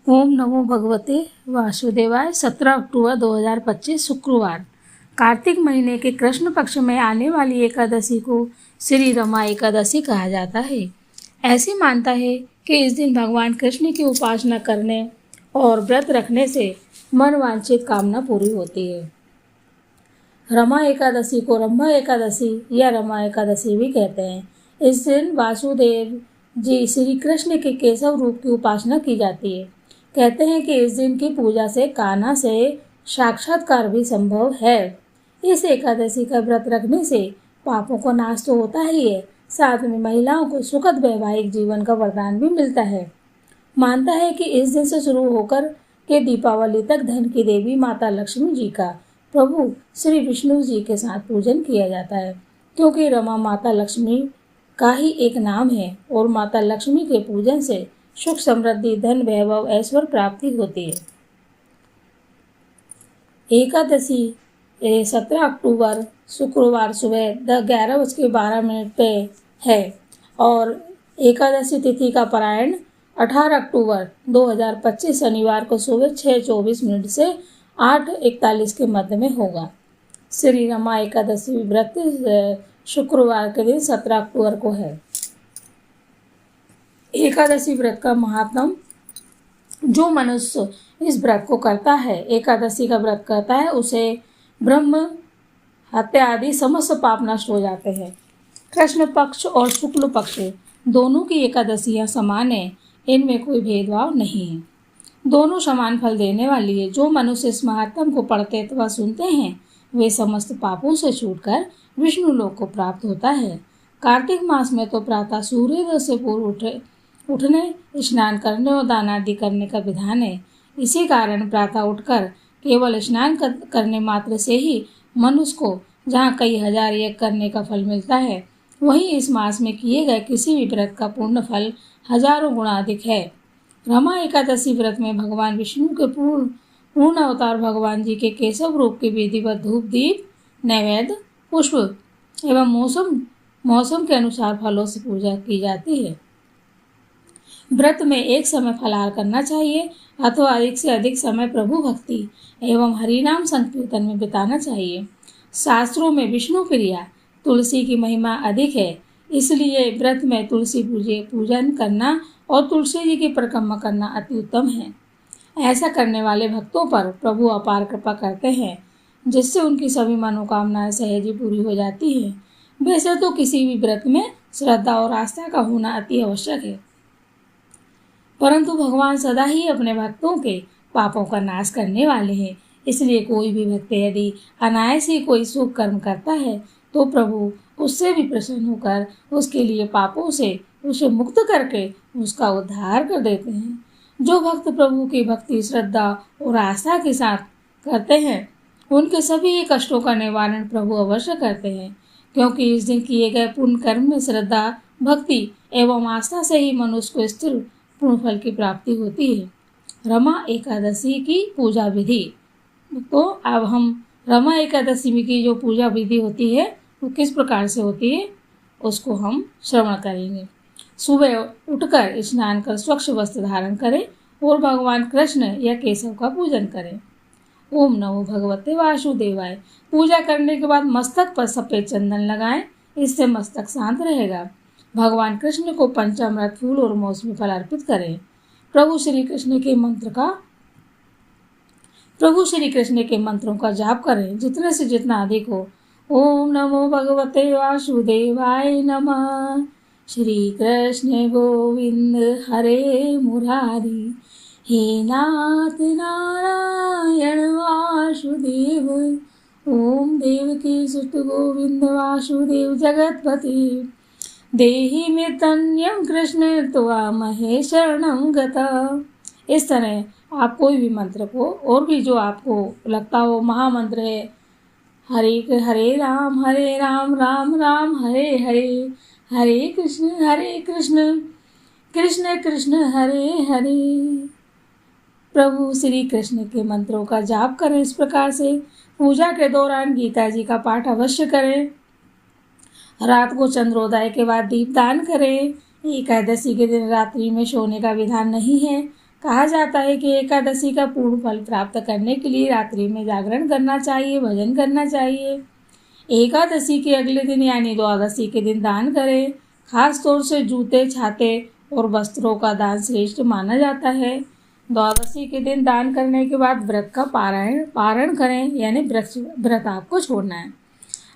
ओम नमो भगवते वासुदेवाय। 17 अक्टूबर 2025 शुक्रवार। कार्तिक महीने के कृष्ण पक्ष में आने वाली एकादशी को श्री रमा एकादशी कहा जाता है। ऐसी मानता है कि इस दिन भगवान कृष्ण की उपासना करने और व्रत रखने से मनवांछित कामना पूरी होती है। रमा एकादशी को रमा एकादशी या रमा एकादशी भी कहते हैं। इस दिन वासुदेव जी श्री कृष्ण के केशव रूप की उपासना की जाती है। कहते हैं कि इस दिन की पूजा से कान्हा से साक्षात्कार भी संभव है। इस एकादशी का व्रत रखने से पापों का नाश तो होता ही है, साथ में महिलाओं को सुखद वैवाहिक जीवन का वरदान भी मिलता है। मानता है कि इस दिन से शुरू होकर के दीपावली तक धन की देवी माता लक्ष्मी जी का प्रभु श्री विष्णु जी के साथ पूजन किया जाता है, क्योंकि रमा माता लक्ष्मी का ही एक नाम है और माता लक्ष्मी के पूजन से सुख समृद्धि धन वैभव ऐश्वर्य प्राप्ति होती है। एकादशी 17 अक्टूबर शुक्रवार सुबह 11:12 पे है और एकादशी तिथि का पारायण 18 अक्टूबर 2025 शनिवार को सुबह 6:24 से 8:41 के मध्य में होगा। श्री रमा एकादशी व्रत शुक्रवार के दिन 17 अक्टूबर को है। एकादशी व्रत का महात्म। जो मनुष्य इस व्रत को करता है, एकादशी का व्रत करता है, उसे ब्रह्म हत्या आदि समस्त पाप नष्ट हो जाते हैं। कृष्ण पक्ष और शुक्ल पक्ष दोनों की एकादशियां समान है, इनमें कोई भेदभाव नहीं है, दोनों समान फल देने वाली है। जो मनुष्य इस महात्म को पढ़ते अथवा सुनते हैं, वे समस्त पापों से छूटकर विष्णु लोक को प्राप्त होता है। कार्तिक मास में तो प्रातः सूर्योदय से पूर्व उठने, स्नान करने और दान आदि करने का विधान है। इसी कारण प्रातः उठकर केवल स्नान करने मात्र से ही मनुष्य को जहाँ कई हजार यज्ञ करने का फल मिलता है, वहीं इस मास में किए गए किसी भी व्रत का पूर्ण फल हजारों गुना अधिक है। रमा एकादशी व्रत में भगवान विष्णु के पूर्ण अवतार भगवान जी के केशव रूप की विधिवत धूप दीप नैवेद्य पुष्प एवं मौसम के अनुसार फलों से पूजा की जाती है। व्रत में एक समय फलाहार करना चाहिए अथवा अधिक से अधिक समय प्रभु भक्ति एवं हरिनाम संकीर्तन में बिताना चाहिए। शास्त्रों में विष्णु प्रिया तुलसी की महिमा अधिक है, इसलिए व्रत में तुलसी पूजन करना और तुलसी जी की परिक्रमा करना अति उत्तम है। ऐसा करने वाले भक्तों पर प्रभु अपार कृपा करते हैं, जिससे उनकी सभी मनोकामनाएं सहज ही पूरी हो जाती है। वैसे तो किसी भी व्रत में श्रद्धा और आस्था का होना अति आवश्यक है, परंतु भगवान सदा ही अपने भक्तों के पापों का नाश करने वाले हैं। इसलिए कोई भी भक्त यदि अनायास ही कोई शुभ कर्म करता है, तो प्रभु उससे भी प्रसन्न होकर उसके लिए पापों से उसे मुक्त करके उसका उद्धार कर देते हैं। जो भक्त प्रभु की भक्ति श्रद्धा और आस्था के साथ करते हैं, उनके सभी कष्टों का निवारण प्रभु अवश्य करते हैं, क्योंकि इस दिन किए गए पुण्य कर्म में श्रद्धा भक्ति एवं आस्था से ही मनुष्य को स्थिर पूर्ण फल की प्राप्ति होती है। रमा एकादशी की पूजा विधि। तो अब हम रमा एकादशी की जो पूजा विधि होती है वो किस प्रकार से होती है उसको हम श्रवण करेंगे। सुबह उठकर स्नान कर स्वच्छ वस्त्र धारण करें और भगवान कृष्ण या केशव का पूजन करें। ओम नमो भगवते वासुदेवाय। पूजा करने के बाद मस्तक पर सफेद चंदन लगाएं, इससे मस्तक शांत रहेगा। भगवान कृष्ण को पंचामृत फूल और मौसमी फल अर्पित करें। प्रभु श्री कृष्ण के मंत्रों का जाप करें, जितने से जितना अधिक हो। ओम नमो भगवते वासुदेवाय नमः। श्री कृष्ण गोविंद हरे मुरारी, हे नाथ नारायण वासुदेव। ओम देवकी सुत गोविंद वासुदेव जगतपति, देहि में तन्यम कृष्ण त्वामहे शरणं गता। इस तरह आप कोई भी मंत्र को, और भी जो आपको लगता हो महामंत्र है, हरे राम राम राम हरे हरे, हरे कृष्ण कृष्ण कृष्ण हरे हरे। प्रभु श्री कृष्ण के मंत्रों का जाप करें। इस प्रकार से पूजा के दौरान गीता जी का पाठ अवश्य करें। रात को चंद्रोदय के बाद दीपदान करें। एकादशी के दिन रात्रि में सोने का विधान नहीं है, कहा जाता है कि एकादशी का पूर्ण फल प्राप्त करने के लिए रात्रि में जागरण करना चाहिए, भजन करना चाहिए। एकादशी के अगले दिन यानी द्वादशी के दिन दान करें। खास तौर से जूते, छाते और वस्त्रों का दान श्रेष्ठ माना जाता है। द्वादशी के दिन दान करने के बाद व्रत का पारण करें, यानी व्रत आपको छोड़ना है।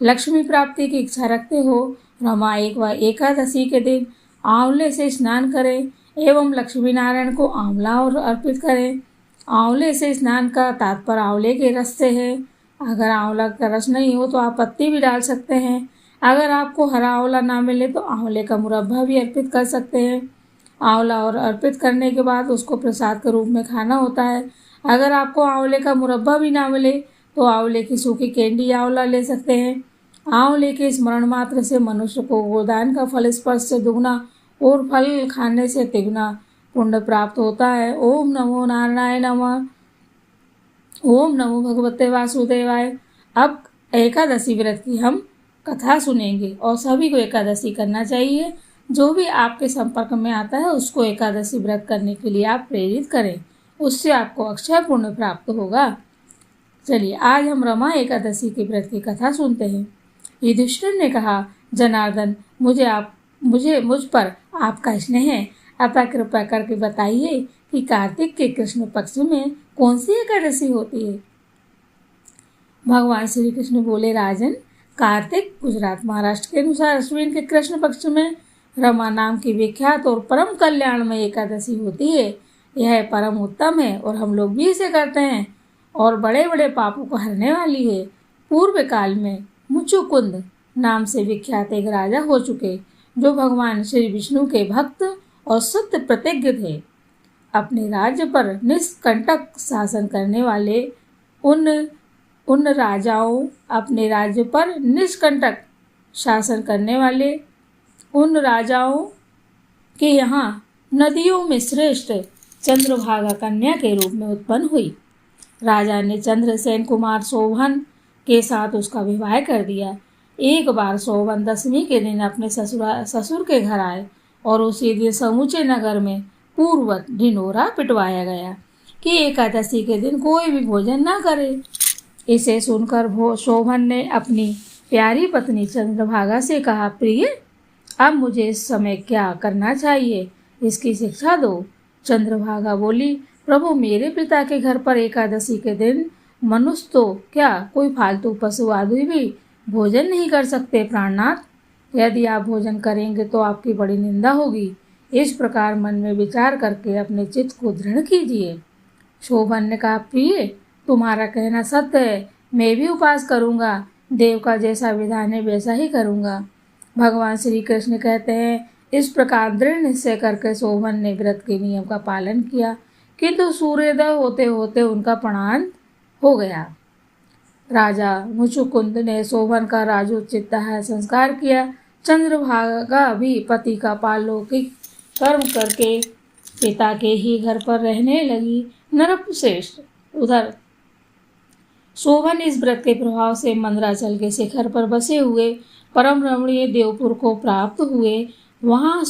लक्ष्मी प्राप्ति की इच्छा रखते हो, रमा एकादशी के दिन आंवले से स्नान करें एवं लक्ष्मी नारायण को आंवला और अर्पित करें। आंवले से स्नान का तात्पर्य आंवले के रस से है। अगर आंवला का रस नहीं हो तो आप पत्ती भी डाल सकते हैं। अगर आपको हरा आंवला ना मिले तो आंवले का मुरब्बा भी अर्पित कर सकते हैं। आंवला और अर्पित करने के बाद उसको प्रसाद के रूप में खाना होता है। अगर आपको आंवले का मुरब्बा भी ना मिले तो आंवले की सूखी कैंडी आंवला ले सकते हैं। आंवले के स्मरण मात्र से मनुष्य को गोदान का फल स्पर्श से दुगना और फल खाने से तिगुना पुण्य प्राप्त होता है। ओम नमो नारायण नमः। ओम नमो भगवते वासुदेवाय। अब एकादशी व्रत की हम कथा सुनेंगे और सभी को एकादशी करना चाहिए। जो भी आपके संपर्क में आता है उसको एकादशी व्रत करने के लिए आप प्रेरित करें, उससे आपको अक्षय पुण्य प्राप्त होगा। चलिए आज हम रमा एकादशी के व्रत की कथा सुनते हैं। युधिष्ठिर ने कहा, जनार्दन, मुझ पर आपका स्नेह है, अतः कृपा करके बताइए कि कार्तिक के कृष्ण पक्ष में कौन सी एकादशी होती है। भगवान श्री कृष्ण बोले, राजन, कार्तिक गुजरात महाराष्ट्र के अनुसार अश्विन के कृष्ण पक्ष में रमा नाम की विख्यात और परम कल्याणमय एकादशी होती है। यह परम उत्तम है और हम लोग भी इसे करते हैं और बड़े बड़े पापों को हरने वाली है। पूर्व काल में मुचुकुंद नाम से विख्यात एक राजा हो चुके, जो भगवान श्री विष्णु के भक्त और सत्य प्रतिज्ञ थे। अपने राज्य पर निष्कंटक शासन करने वाले उन राजाओं अपने राज्य पर निष्कंटक शासन करने वाले उन राजाओं के यहाँ नदियों में श्रेष्ठ चंद्रभागा कन्या के रूप में उत्पन्न हुई। राजा ने चंद्रसेन कुमार शोभन के साथ उसका विवाह कर दिया। एक बार शोभन दशमी के दिन अपने ससुर के घर आए और उसी दिन समूचे नगर में पूर्ववत ढिंढोरा पिटवाया गया कि एकादशी के दिन कोई भी भोजन ना करे। इसे सुनकर शोभन ने अपनी प्यारी पत्नी चंद्रभागा से कहा, प्रिय, अब मुझे इस समय क्या करना चाहिए, इसकी शिक्षा दो। चंद्रभागा बोली, प्रभु, मेरे पिता के घर पर एकादशी के दिन मनुष्य तो क्या कोई फालतू पशु आदि भी भोजन नहीं कर सकते प्राणनाथ। यदि आप भोजन करेंगे तो आपकी बड़ी निंदा होगी। इस प्रकार मन में विचार करके अपने चित्त को दृढ़ कीजिए। शोभन ने कहा, प्रिय, तुम्हारा कहना सत्य है, मैं भी उपवास करूँगा। देव का जैसा विधान है वैसा ही करूँगा। भगवान श्री कृष्ण कहते हैं, इस प्रकार दृढ़ निश्चय करके शोभन ने व्रत के नियम का पालन किया, किंतु सूर्योदय होते होते उनका प्राण हो गया। राजा मुचुकुंद ने शोभन का राजोचित संस्कार किया। चंद्रभागा भी पति का पारलौकिक कर्म करके पिता के ही घर पर रहने लगी। नरपश्रेष्ठ, उधर शोभन इस व्रत के प्रभाव से मंदराचल के शिखर पर बसे हुए परम रमणीय देवपुर को प्राप्त हुए। वहाँ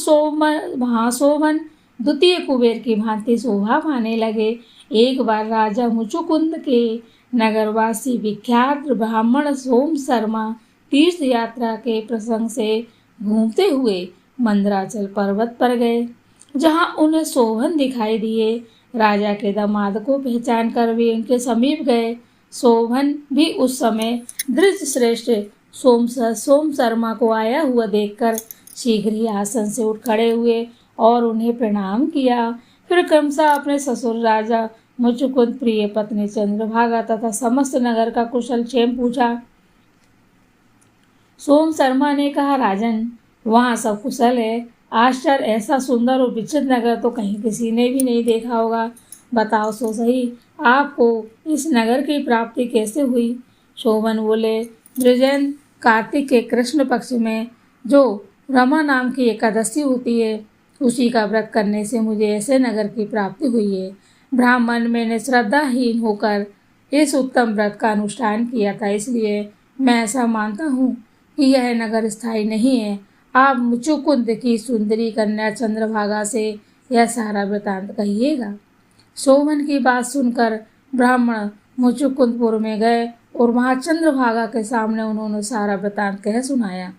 शोभन द्वितीय कुबेर की भांति शोभा पाने लगे। एक बार राजा मुचुकुंद के नगरवासी विख्यात ब्राह्मण सोम शर्मा तीर्थ यात्रा के प्रसंग से घूमते हुए मंदराचल पर्वत पर गए, जहाँ उन्हें शोभन दिखाई दिए। राजा के दामाद को पहचान कर वे उनके समीप गए। शोभन भी उस समय दृढ़ श्रेष्ठ सोम शर्मा को आया हुआ देखकर शीघ्र ही आसन से उठ खड़े हुए और उन्हें प्रणाम किया। फिर क्रमशः अपने ससुर राजा मुचुकुंद, प्रिय पत्नी चंद्रभागा तथा समस्त नगर का कुशल क्षेम पूछा। सोम शर्मा ने कहा, राजन, वहाँ सब कुशल है। आश्चर्य, ऐसा सुंदर और विचित्र नगर तो कहीं किसी ने भी नहीं देखा होगा। बताओ सो सही, आपको इस नगर की प्राप्ति कैसे हुई। शोभन बोले, द्विजन, कार्तिक के कृष्ण पक्ष में जो रमा नाम की एकादशी होती है, उसी का व्रत करने से मुझे ऐसे नगर की प्राप्ति हुई है। ब्राह्मण मैंने श्रद्धाहीन होकर इस उत्तम व्रत का अनुष्ठान किया था, इसलिए मैं ऐसा मानता हूँ कि यह नगर स्थायी नहीं है। आप मुचुकुंद की सुंदरी कन्या चंद्रभागा से यह सारा वृतांत कहिएगा। शोभन की बात सुनकर ब्राह्मण मुचुकुंदपुर में गए और वहां चंद्रभागा के सामने उन्होंने सारा वृतांत कह सुनाया।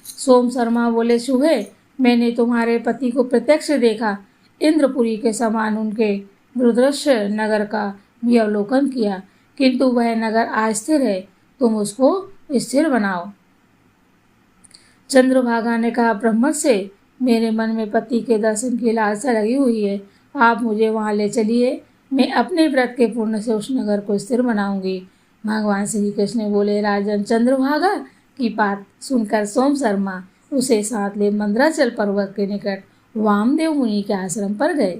सोम शर्मा बोले, चूहे, मैंने तुम्हारे पति को प्रत्यक्ष देखा। इंद्रपुरी के समान उनके रुद्रश्य नगर का भी अवलोकन किया, किंतु वह नगर अस्थिर है, तुम उसको स्थिर बनाओ। चंद्रभागा ने कहा, ब्रह्मण से मेरे मन में पति के दर्शन की लालसा लगी हुई है, आप मुझे वहां ले चलिए, मैं अपने व्रत के पुण्य से उस नगर को स्थिर बनाऊंगी। भगवान श्री कृष्ण बोले, राजन चंद्रभागा की बात सुनकर सोम शर्मा उसे साथ ले मंदराचल पर्वत के निकट वामदेव मुनि के आश्रम पर गए।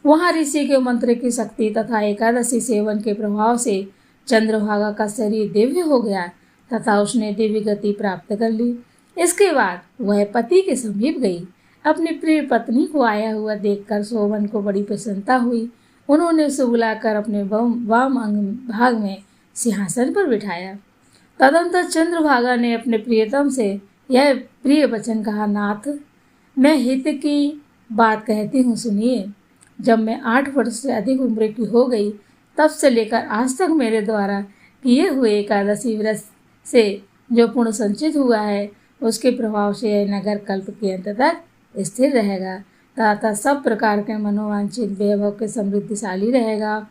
वहां ऋषि के मंत्र की शक्ति तथा एकादशी सेवन के प्रभाव से चंद्रभागा का शरीर दिव्य हो गया तथा उसने दिव्य गति प्राप्त कर ली। इसके बाद वह पति के समीप गई। अपनी प्रिय पत्नी को आया हुआ देखकर शोभन को बड़ी प्रसन्नता हुई। उन्होंने उसे बुलाकर अपने वाम अंग भाग में सिंहासन पर बिठाया। तदंतर चंद्रभागा ने अपने प्रियतम से यह प्रिय वचन कहा, नाथ, मैं हित की बात कहती हूँ, सुनिए। जब मैं 8 वर्ष से अधिक उम्र की हो गई, तब से लेकर आज तक मेरे द्वारा किए हुए एकादशी व्रत से जो पुण्य संचित हुआ है, उसके प्रभाव से यह नगर कल्प के अंत तक स्थिर रहेगा तथा सब प्रकार के मनोवांछित वैभव के समृद्धिशाली रहेगा।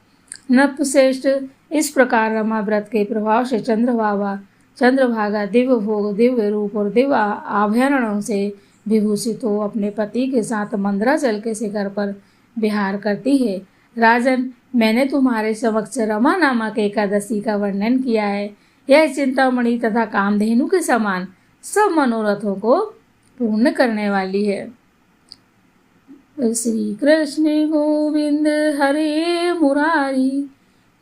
नृपश्रेष्ठ, इस प्रकार रमा व्रत के प्रभाव से चंद्रभागा दिव्य भोग, दिव्य रूप और दिव्य आभरणों से विभूषित हो अपने पति के साथ मंदराचल के शिखर पर विहार करती है। राजन, मैंने तुम्हारे समक्ष रमा नामक एकादशी का वर्णन किया है। यह चिंतामणि तथा कामधेनु के समान सब मनोरथों को पूर्ण करने वाली है। श्री कृष्ण गोविंद हरे मुरारी,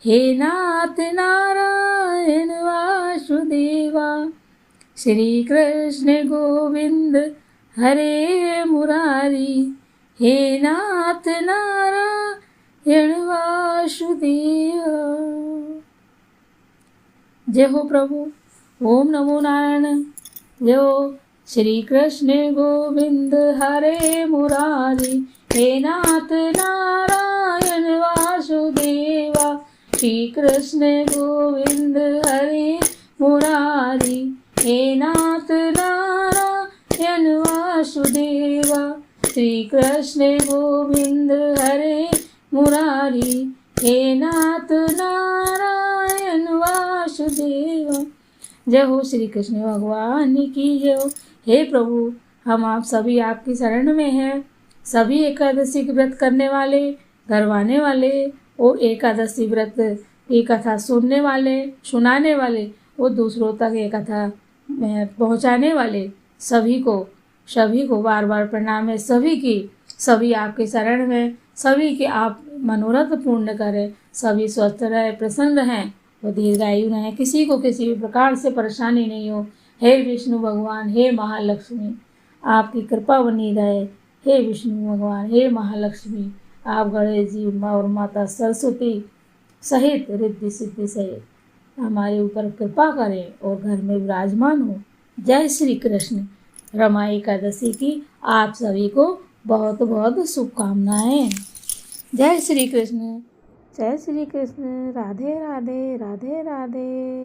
हे नाथ नारायण वासुदेवा। श्री कृष्ण गोविंद हरे मुरारी, हे नाथ नारायण वासुदेवा। जय हो प्रभु। ओम नमो नारायण। जय हो। श्री कृष्ण गोविंद हरे मुरारी, हे नाथ नारायण वासुदेवा। श्री कृष्ण गोविंद हरे मुरारी, हे नाथ नारायण वासुदेवा। श्री कृष्ण गोविंद हरे मुरारी, हे नाथ नारायण वासुदेवा। जय हो श्री कृष्ण भगवान की जय हो। हे प्रभु, हम आप सभी आपकी शरण में हैं। सभी एकादशी के व्रत करने वाले, करवाने वाले और एकादशी व्रत की कथा सुनने वाले, सुनाने वाले और दूसरों तक ये कथा पहुंचाने वाले सभी को बार बार प्रणाम है। सभी आपके शरण में, सभी के आप मनोरथ पूर्ण करें। सभी स्वस्थ रहे, प्रसन्न रहें और दीर्घायु रहें। किसी को किसी भी प्रकार से परेशानी नहीं हो। हे विष्णु भगवान, हे महालक्ष्मी, आपकी कृपा बनी रहे। हे विष्णु भगवान, हे महालक्ष्मी, आप गणेश जी और माता सरस्वती सहित रिद्धि सिद्धि सहित हमारे ऊपर कृपा करें और घर में विराजमान हो। जय श्री कृष्ण। रमा एकादशी की आप सभी को बहुत बहुत शुभकामनाएं। जय श्री कृष्ण। जय श्री कृष्ण। राधे राधे, राधे राधे।